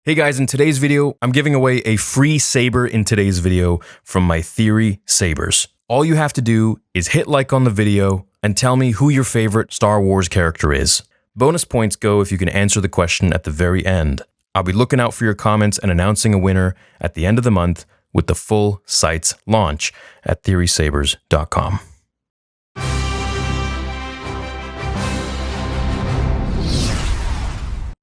Hey guys, in today's video, I'm giving away a free saber in today's video from my Theory sabers. All you have to do is hit like on the video and tell me who your favorite Star Wars character is. Bonus points go if you can answer the question at the very end. I'll be looking out for your comments and announcing a winner at the end of the month with the full site's launch at theorysabers.com.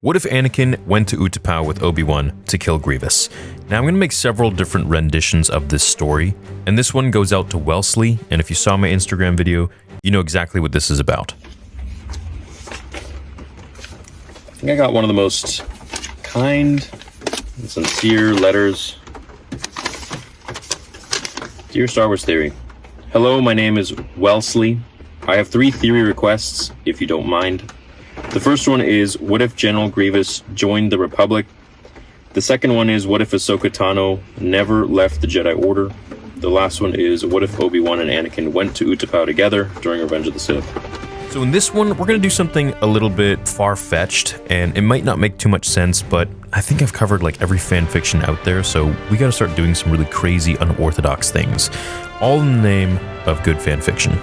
What if Anakin went to Utapau with Obi-Wan to kill Grievous? Now I'm going to make several different renditions of this story, and this one goes out to Wellesley, and if you saw my Instagram video, you know exactly what this is about. I think I got one of the most kind and sincere letters. Dear Star Wars Theory, hello, my name is Wellesley. I have 3 theory requests, if you don't mind. The first one is, what if General Grievous joined the Republic? The second one is, what if Ahsoka Tano never left the Jedi Order? The last one is, what if Obi-Wan and Anakin went to Utapau together during Revenge of the Sith? So in this one, we're going to do something a little bit far-fetched, and it might not make too much sense, but I think I've covered like every fan fiction out there, so we got to start doing some really crazy, unorthodox things, all in the name of good fan fiction.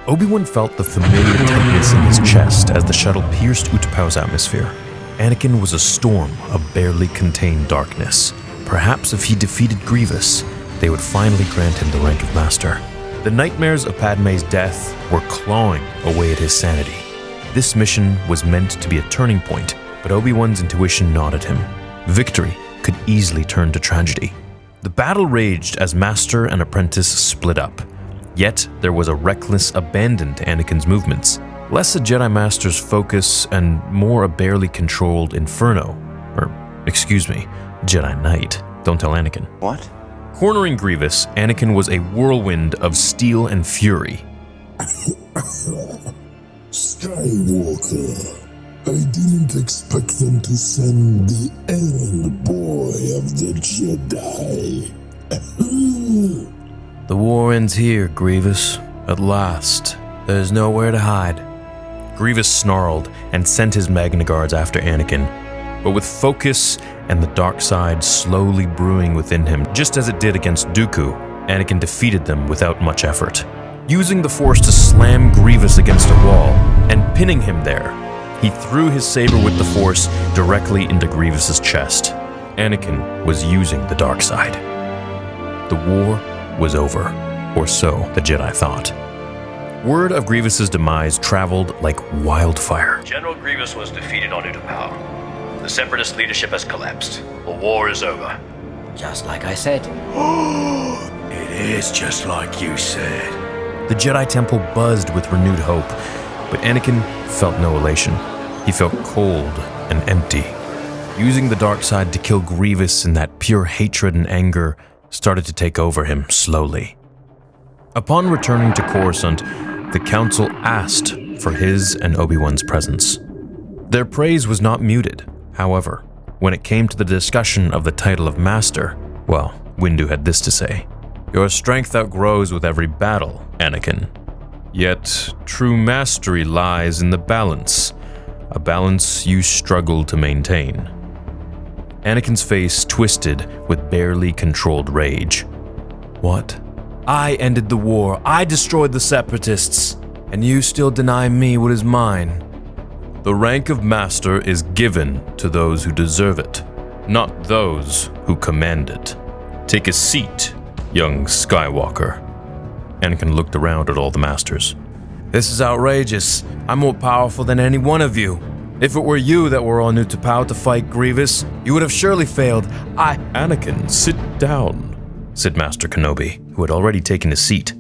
Obi-Wan felt the familiar tightness in his chest as the shuttle pierced Utapau's atmosphere. Anakin was a storm of barely contained darkness. Perhaps if he defeated Grievous, they would finally grant him the rank of Master. The nightmares of Padme's death were clawing away at his sanity. This mission was meant to be a turning point, but Obi-Wan's intuition nodded him. Victory could easily turn to tragedy. The battle raged as Master and Apprentice split up. Yet, there was a reckless abandon to Anakin's movements, less a Jedi Master's focus and more a barely controlled Inferno. Jedi Knight. Don't tell Anakin. What? Cornering Grievous, Anakin was a whirlwind of steel and fury. Skywalker, I didn't expect them to send the errand boy of the Jedi. The war ends here, Grievous. At last. There's nowhere to hide. Grievous snarled and sent his Magna Guards after Anakin. But with focus and the dark side slowly brewing within him, just as it did against Dooku, Anakin defeated them without much effort. Using the Force to slam Grievous against a wall and pinning him there, he threw his saber with the Force directly into Grievous's chest. Anakin was using the dark side. The war was over, or so the Jedi thought. Word of Grievous's demise traveled like wildfire. General Grievous was defeated on Utapau. The Separatist leadership has collapsed. The war is over. Just like I said. It is just like you said. The Jedi Temple buzzed with renewed hope, but Anakin felt no elation. He felt cold and empty. Using the dark side to kill Grievous in that pure hatred and anger started to take over him slowly. Upon returning to Coruscant, the Council asked for his and Obi-Wan's presence. Their praise was not muted. However, when it came to the discussion of the title of Master, well, Windu had this to say: "Your strength outgrows with every battle, Anakin. Yet, true mastery lies in the balance, a balance you struggle to maintain." Anakin's face twisted with barely controlled rage. What? I ended the war. I destroyed the Separatists. And you still deny me what is mine? The rank of Master is given to those who deserve it, not those who command it. Take a seat, young Skywalker. Anakin looked around at all the Masters. This is outrageous. I'm more powerful than any one of you. If it were you that were on Utapau to fight Grievous, you would have surely failed. Anakin, sit down, said Master Kenobi, who had already taken his seat.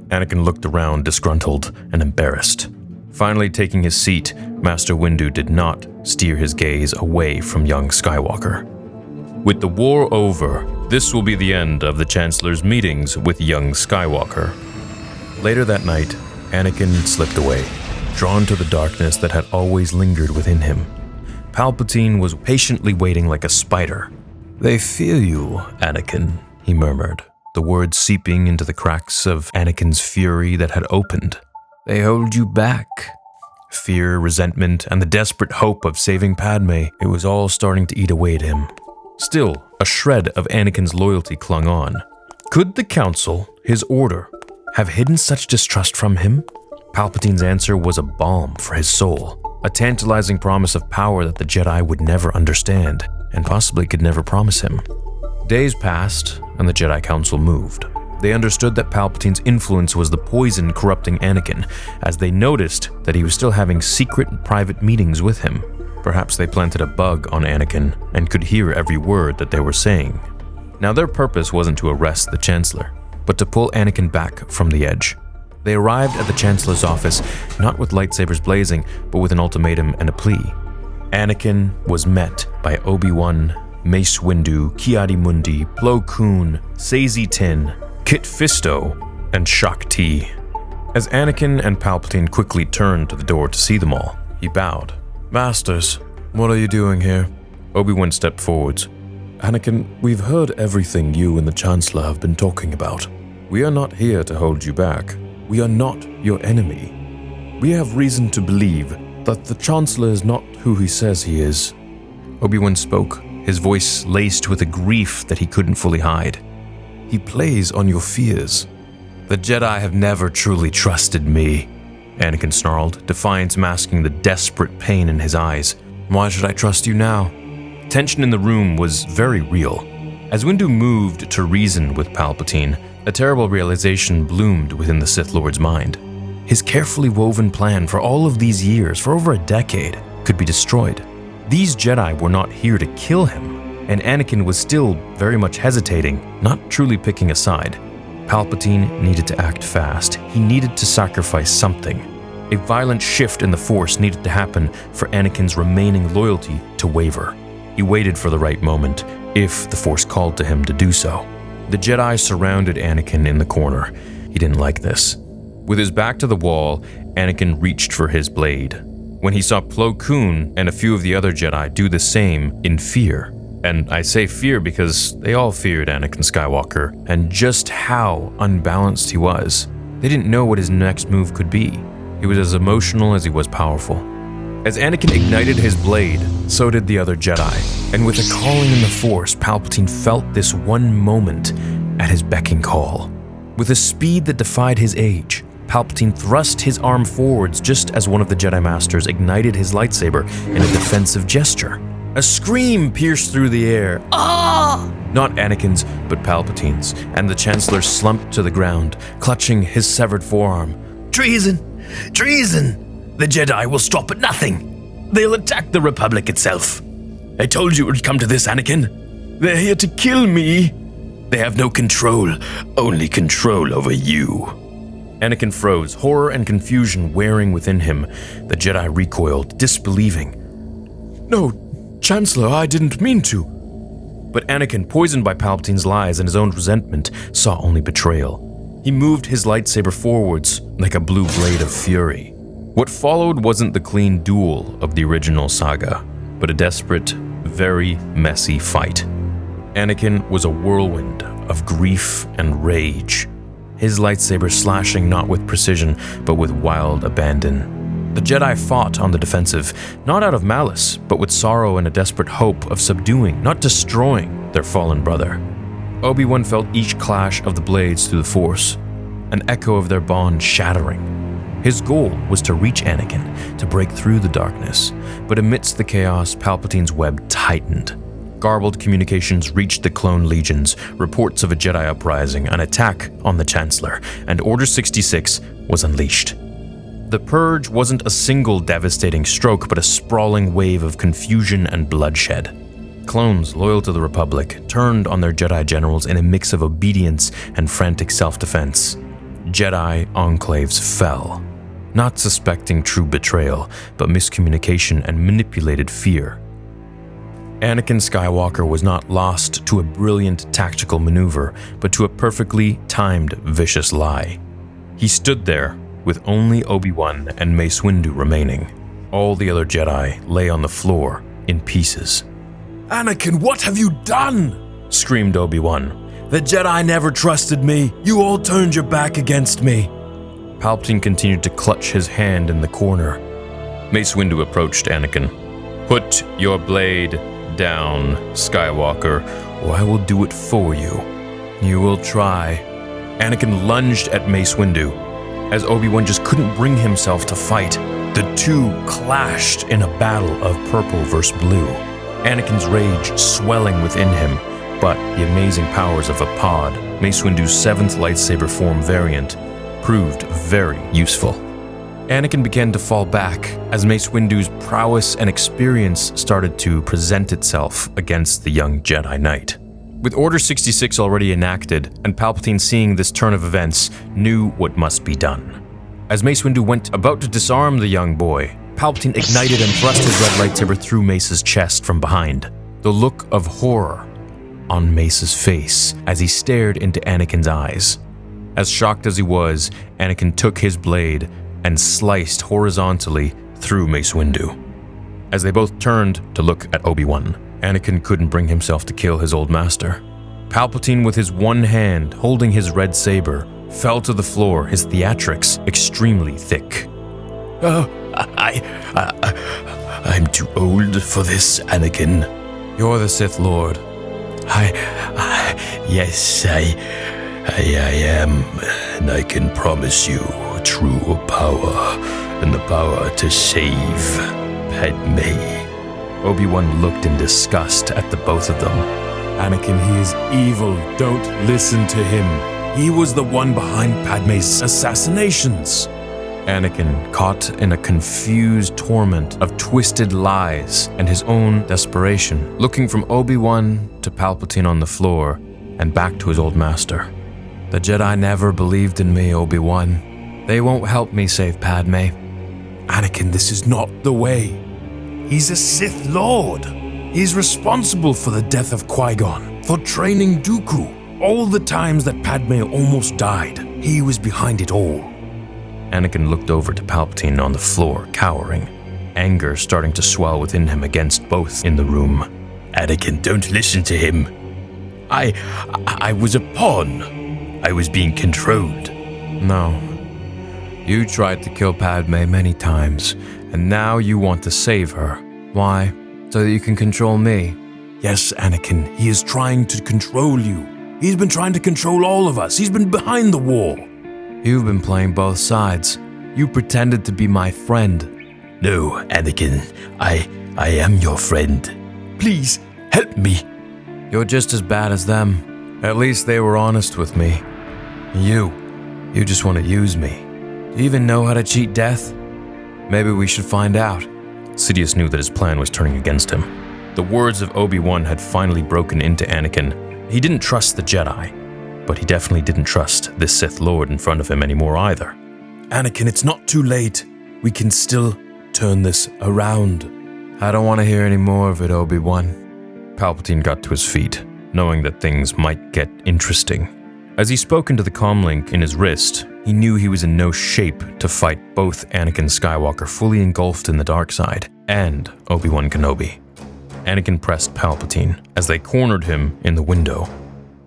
Anakin looked around, disgruntled and embarrassed. Finally taking his seat, Master Windu did not steer his gaze away from young Skywalker. With the war over, this will be the end of the Chancellor's meetings with young Skywalker. Later that night, Anakin slipped away, drawn to the darkness that had always lingered within him. Palpatine was patiently waiting like a spider. "They fear you, Anakin," he murmured, the words seeping into the cracks of Anakin's fury that had opened. "They hold you back." Fear, resentment, and the desperate hope of saving Padme, it was all starting to eat away at him. Still, a shred of Anakin's loyalty clung on. Could the Council, his order, have hidden such distrust from him? Palpatine's answer was a balm for his soul, a tantalizing promise of power that the Jedi would never understand, and possibly could never promise him. Days passed, and the Jedi Council moved. They understood that Palpatine's influence was the poison corrupting Anakin, as they noticed that he was still having secret and private meetings with him. Perhaps they planted a bug on Anakin and could hear every word that they were saying. Now their purpose wasn't to arrest the Chancellor, but to pull Anakin back from the edge. They arrived at the Chancellor's office not with lightsabers blazing, but with an ultimatum and a plea. Anakin was met by Obi-Wan, Mace Windu, Ki-Adi-Mundi, Plo Koon, Saesee Tiin, Kit Fisto, and Shaak Ti. As Anakin and Palpatine quickly turned to the door to see them all, he bowed. "Masters, what are you doing here?" Obi-Wan stepped forwards. "Anakin, we've heard everything you and the Chancellor have been talking about. We are not here to hold you back. We are not your enemy. We have reason to believe that the Chancellor is not who he says he is." Obi-Wan spoke, his voice laced with a grief that he couldn't fully hide. "He plays on your fears." "The Jedi have never truly trusted me," Anakin snarled, defiance masking the desperate pain in his eyes. "Why should I trust you now?" Tension in the room was very real. As Windu moved to reason with Palpatine, a terrible realization bloomed within the Sith Lord's mind. His carefully woven plan for all of these years, for over a decade, could be destroyed. These Jedi were not here to kill him, and Anakin was still very much hesitating, not truly picking a side. Palpatine needed to act fast. He needed to sacrifice something. A violent shift in the Force needed to happen for Anakin's remaining loyalty to waver. He waited for the right moment, if the Force called to him to do so. The Jedi surrounded Anakin in the corner. He didn't like this. With his back to the wall, Anakin reached for his blade. When he saw Plo Koon and a few of the other Jedi do the same in fear, and I say fear because they all feared Anakin Skywalker and just how unbalanced he was. They didn't know what his next move could be. He was as emotional as he was powerful. As Anakin ignited his blade, so did the other Jedi, and with a calling in the Force, Palpatine felt this one moment at his beck and call. With a speed that defied his age, Palpatine thrust his arm forwards just as one of the Jedi Masters ignited his lightsaber in a defensive gesture. A scream pierced through the air. "Ah!" Not Anakin's, but Palpatine's, and the Chancellor slumped to the ground, clutching his severed forearm. "Treason! Treason! The Jedi will stop at nothing. They'll attack the Republic itself. I told you it would come to this, Anakin. They're here to kill me. They have no control, only control over you." Anakin froze, horror and confusion wearing within him. The Jedi recoiled, disbelieving. "No, Chancellor, I didn't mean to." But Anakin, poisoned by Palpatine's lies and his own resentment, saw only betrayal. He moved his lightsaber forwards like a blue blade of fury. What followed wasn't the clean duel of the original saga, but a desperate, very messy fight. Anakin was a whirlwind of grief and rage, his lightsaber slashing not with precision, but with wild abandon. The Jedi fought on the defensive, not out of malice, but with sorrow and a desperate hope of subduing, not destroying, their fallen brother. Obi-Wan felt each clash of the blades through the Force, an echo of their bond shattering. His goal was to reach Anakin, to break through the darkness, but amidst the chaos, Palpatine's web tightened. Garbled communications reached the clone legions, reports of a Jedi uprising, an attack on the Chancellor, and Order 66 was unleashed. The Purge wasn't a single devastating stroke, but a sprawling wave of confusion and bloodshed. Clones loyal to the Republic turned on their Jedi generals in a mix of obedience and frantic self-defense. Jedi enclaves fell, not suspecting true betrayal, but miscommunication and manipulated fear. Anakin Skywalker was not lost to a brilliant tactical maneuver, but to a perfectly timed vicious lie. He stood there with only Obi-Wan and Mace Windu remaining. All the other Jedi lay on the floor in pieces. "Anakin, what have you done?" screamed Obi-Wan. "The Jedi never trusted me. You all turned your back against me." Palpatine continued to clutch his hand in the corner. Mace Windu approached Anakin. "Put your blade down, Skywalker, or I will do it for you. You will try. Anakin lunged at Mace Windu. As Obi-Wan just couldn't bring himself to fight, the two clashed in a battle of purple versus blue. Anakin's rage swelling within him, but the amazing powers of a pod, Mace Windu's 7th lightsaber form variant, proved very useful. Anakin began to fall back as Mace Windu's prowess and experience started to present itself against the young Jedi Knight. With Order 66 already enacted, and Palpatine seeing this turn of events, knew what must be done. As Mace Windu went about to disarm the young boy, Palpatine ignited and thrust his red lightsaber through Mace's chest from behind. The look of horror on Mace's face as he stared into Anakin's eyes. As shocked as he was, Anakin took his blade and sliced horizontally through Mace Windu. As they both turned to look at Obi-Wan, Anakin couldn't bring himself to kill his old master. Palpatine, with his one hand holding his red saber, fell to the floor, his theatrics extremely thick. Oh, I'm too old for this, Anakin. You're the Sith Lord. Yes, I am, and I can promise you true power and the power to save Padme. Obi-Wan looked in disgust at the both of them. Anakin, he is evil. Don't listen to him. He was the one behind Padme's assassinations. Anakin, caught in a confused torment of twisted lies and his own desperation, looking from Obi-Wan to Palpatine on the floor and back to his old master. The Jedi never believed in me, Obi-Wan. They won't help me save Padme. Anakin, this is not the way. He's a Sith Lord. He's responsible for the death of Qui-Gon, for training Dooku. All the times that Padme almost died, he was behind it all. Anakin looked over to Palpatine on the floor, cowering, anger starting to swell within him against both in the room. Anakin, don't listen to him. I was a pawn. I was being controlled. No. You tried to kill Padme many times, and now you want to save her. Why? So that you can control me. Yes, Anakin, he is trying to control you. He's been trying to control all of us. He's been behind the wall. You've been playing both sides. You pretended to be my friend. No, Anakin, I am your friend. Please, help me. You're just as bad as them. At least they were honest with me. You just want to use me. Do you even know how to cheat death? Maybe we should find out. Sidious knew that his plan was turning against him. The words of Obi-Wan had finally broken into Anakin. He didn't trust the Jedi, but he definitely didn't trust this Sith Lord in front of him anymore either. Anakin, it's not too late. We can still turn this around. I don't want to hear any more of it, Obi-Wan. Palpatine got to his feet, knowing that things might get interesting. As he spoke into the comlink in his wrist, he knew he was in no shape to fight both Anakin Skywalker fully engulfed in the dark side and Obi-Wan Kenobi. Anakin pressed Palpatine as they cornered him in the window.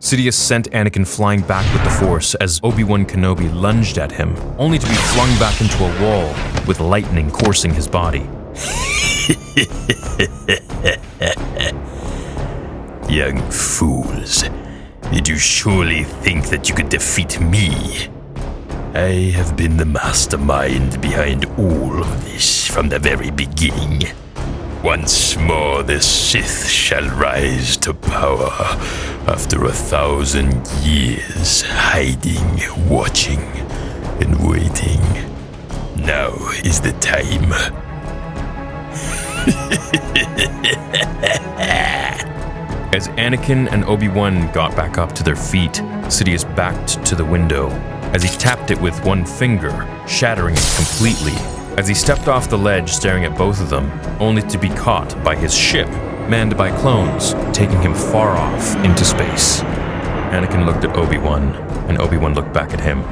Sidious sent Anakin flying back with the Force as Obi-Wan Kenobi lunged at him, only to be flung back into a wall with lightning coursing his body. Young fools, did you surely think that you could defeat me? I have been the mastermind behind all of this from the very beginning. Once more the Sith shall rise to power after 1,000 years hiding, watching, and waiting. Now is the time. As Anakin and Obi-Wan got back up to their feet, Sidious backed to the window as he tapped it with one finger, shattering it completely. As he stepped off the ledge staring at both of them, only to be caught by his ship, manned by clones, taking him far off into space. Anakin looked at Obi-Wan, and Obi-Wan looked back at him.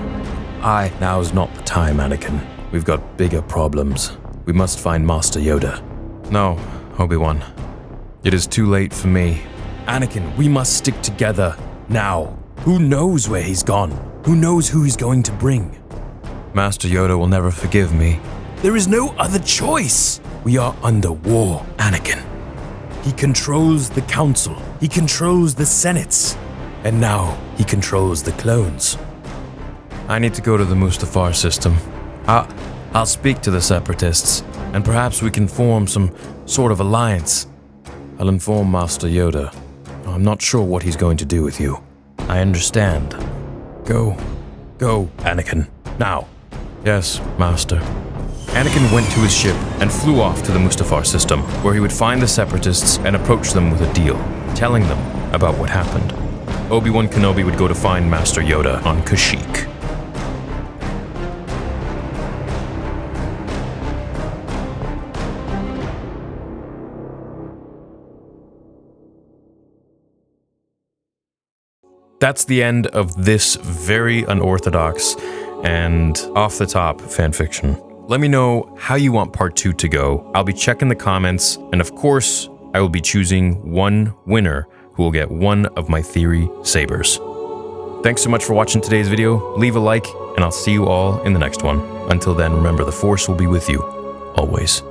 Now is not the time, Anakin. We've got bigger problems. We must find Master Yoda. No, Obi-Wan. It is too late for me. Anakin, we must stick together, now. Who knows where he's gone? Who knows who he's going to bring? Master Yoda will never forgive me. There is no other choice. We are under war, Anakin. He controls the council. He controls the senates. And now he controls the clones. I need to go to the Mustafar system. I'll speak to the Separatists, and perhaps we can form some sort of alliance. I'll inform Master Yoda. I'm not sure what he's going to do with you. I understand. Go, Anakin, now. Yes, Master. Anakin went to his ship and flew off to the Mustafar system, where he would find the Separatists and approach them with a deal, telling them about what happened. Obi-Wan Kenobi would go to find Master Yoda on Kashyyyk. That's the end of this very unorthodox and off-the-top fanfiction. Let me know how you want part 2 to go. I'll be checking the comments, and of course, I will be choosing one winner who will get one of my theory sabers. Thanks so much for watching today's video. Leave a like, and I'll see you all in the next one. Until then, remember, the Force will be with you, always.